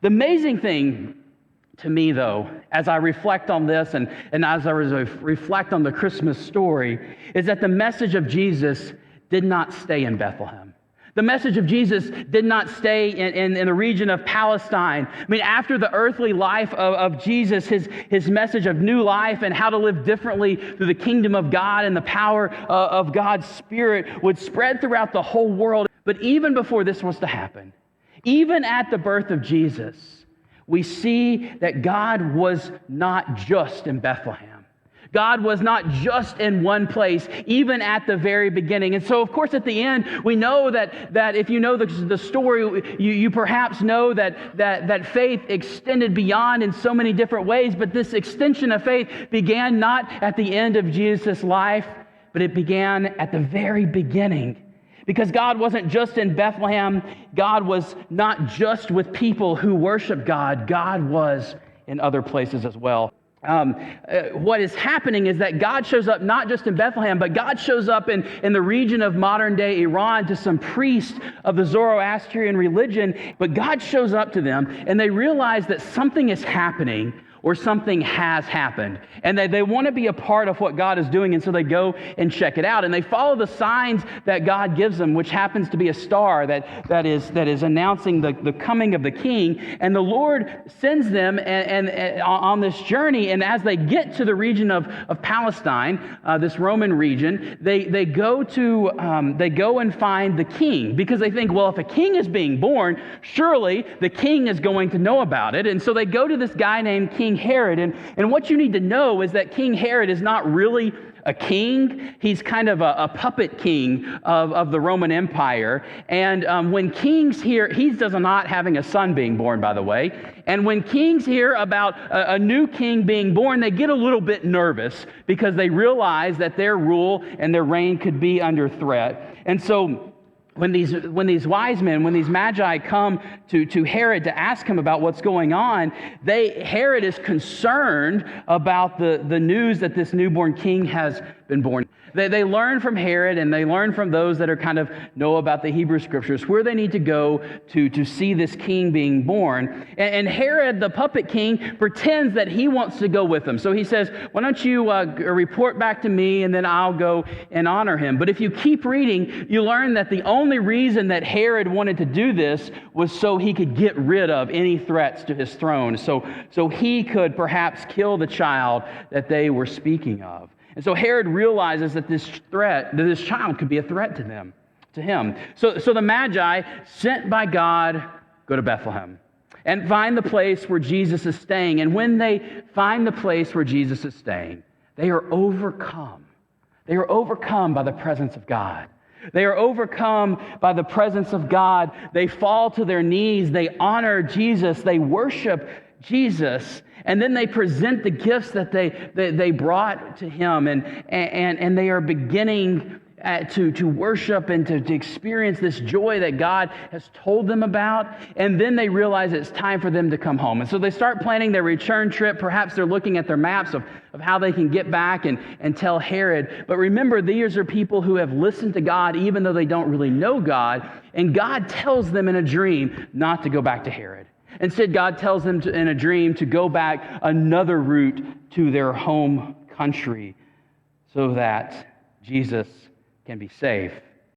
The amazing thing to me, though, as I reflect on this and as I reflect on the Christmas story, is that the message of Jesus did not stay in Bethlehem. The message of Jesus did not stay in the region of Palestine. I mean, after the earthly life of Jesus, his message of new life and how to live differently through the kingdom of God and the power of God's Spirit would spread throughout the whole world. But even before this was to happen, even at the birth of Jesus, we see that God was not just in Bethlehem. God was not just in one place, even at the very beginning. And so, of course, at the end, we know that if you know the story, you perhaps know that faith extended beyond in so many different ways. But this extension of faith began not at the end of Jesus' life, but it began at the very beginning. Because God wasn't just in Bethlehem. God was not just with people who worship God. God was in other places as well. What is happening is that God shows up not just in Bethlehem, but God shows up in the region of modern-day Iran to some priests of the Zoroastrian religion. But God shows up to them, and they realize that something is happening or something has happened. And they want to be a part of what God is doing, and so they go and check it out. And they follow the signs that God gives them, which happens to be a star that is announcing the coming of the king. And the Lord sends them and on this journey, and as they get to the region of Palestine, this Roman region, they go and find the king, because they think, well, if a king is being born, surely the king is going to know about it. And so they go to this guy named King Herod. And what you need to know is that King Herod is not really a king. He's kind of a puppet king of the Roman Empire. And when kings hear, he's not having a son being born, by the way. And when kings hear about a new king being born, they get a little bit nervous because they realize that their rule and their reign could be under threat. And so when these wise men, when these magi come to Herod to ask him about what's going on, Herod is concerned about the news that this newborn king has been born. They learn from Herod, and they learn from those that are kind of know about the Hebrew Scriptures where they need to go to see this king being born. And Herod, the puppet king, pretends that he wants to go with them. So he says, why don't you report back to me, and then I'll go and honor him. But if you keep reading, you learn that the only reason that Herod wanted to do this was so he could get rid of any threats to his throne, so he could perhaps kill the child that they were speaking of. And so Herod realizes that this child could be a threat to him. So the Magi, sent by God, go to Bethlehem and find the place where Jesus is staying. And when they find the place where Jesus is staying, they are overcome. They are overcome by the presence of God. They are overcome by the presence of God. They fall to their knees. They honor Jesus. They worship Jesus. And then they present the gifts that they brought to him, and they are beginning to worship and to experience this joy that God has told them about. And then they realize it's time for them to come home. And so they start planning their return trip. Perhaps they're looking at their maps of how they can get back and tell Herod. But remember, these are people who have listened to God even though they don't really know God. And God tells them in a dream not to go back to Herod. Instead, God tells them in a dream to go back another route to their home country so that Jesus can be safe.